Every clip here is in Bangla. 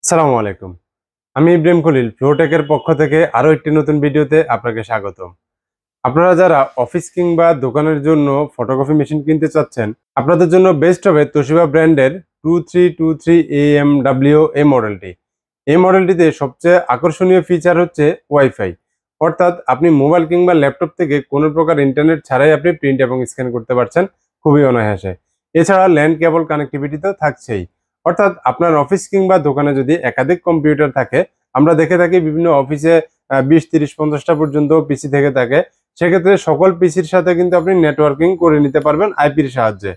আসসালামু আলাইকুম। আমি ইব্রাহিম খলিল ফ্লোটেকের পক্ষ থেকে আরো একটি নতুন ভিডিওতে আপনাকে স্বাগতম। আপনারা যারা অফিস কিংবা দোকানের জন্য ফটোকপি মেশিন কিনতে চাচ্ছেন, আপনাদের জন্য বেস্ট হবে তোশিবা ব্র্যান্ডের 2323 AMW এই মডেলটি। এই মডেলটিতে সবচেয়ে আকর্ষণীয় ফিচার হচ্ছে ওয়াইফাই। অর্থাৎ আপনি মোবাইল কিংবা ল্যাপটপ থেকে কোনো প্রকার ইন্টারনেট ছাড়াই আপনি প্রিন্ট এবং স্ক্যান করতে পারছেন খুবই অনায়াসে। এছাড়া ল্যান্ড কেবল কানেক্টিভিটি তো থাকছেই। অর্থাৎ আপনার অফিস কিংবা দোকানে যদি একাধিক কম্পিউটার থাকে, আমরা দেখে থাকি বিভিন্ন অফিসে 20, 30, 50টা পর্যন্ত পিসি থেকে থাকে। সেক্ষেত্রে সকল পিসির সাথে কিন্তু আপনি নেটওয়ার্কিং করে নিতে পারবেন আইপির সাহায্যে।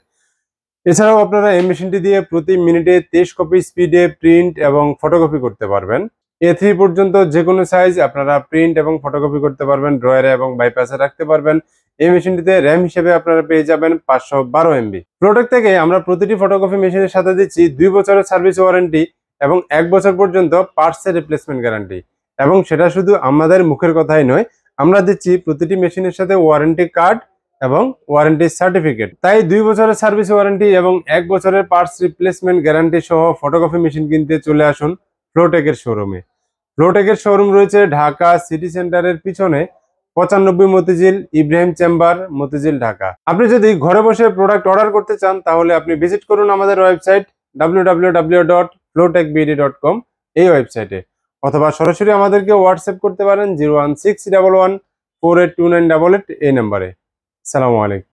এছাড়াও আপনারা এই মেশিনটি দিয়ে প্রতি মিনিটে 23 কপি স্পিডে প্রিন্ট এবং ফটোকপি করতে পারবেন। A3 পর্যন্ত যে কোনো সাইজ আপনারা প্রিন্ট এবং ফটোকপি করতে পারবেন, ড্রয়ারে এবং বাইপাসে রাখতে পারবেন। এই মেশিনটিতে র্যাম হিসেবে আপনারা পেয়ে যাবেন 512 MB। প্রোডাক্ট থেকে আমরা প্রতিটি ফটোকপি মেশিনের সাথে দিচ্ছি 2 বছরের সার্ভিস ওয়ারেন্টি এবং 1 বছর পর্যন্ত পার্টসের রিপ্লেসমেন্ট গ্যারান্টি। এবং সেটা শুধু আমাদের মুখের কথাই নয়, আমরা দিচ্ছি প্রতিটি মেশিনের সাথে ওয়ারেন্টি কার্ড এবং ওয়ারেন্টি সার্টিফিকেট। তাই 2 বছরের সার্ভিস ওয়ারেন্টি এবং 1 বছরের পার্টস রিপ্লেসমেন্ট গ্যারান্টি সহ ফটোকপি মেশিন কিনতে চলে আসুন ফ্লোটেকের শোরুমে। ফ্লোটেকের শোরুম রয়েছে ঢাকা সিটি সেন্টারের পিছনে 95 মতিঝিল ইব্রাহিম চেম্বার, মতিঝিল, ঢাকা। আপনি যদি ঘরে বসে প্রোডাক্ট অর্ডার করতে চান তাহলে আপনি ভিজিট করুন আমাদের ওয়েবসাইট www.flotekbd.com এই ওয়েবসাইটে, অথবা সরাসরি আমাদেরকে হোয়াটসঅ্যাপ করতে পারেন 01611482988 এই নাম্বারে। সালামু আলাইকুম।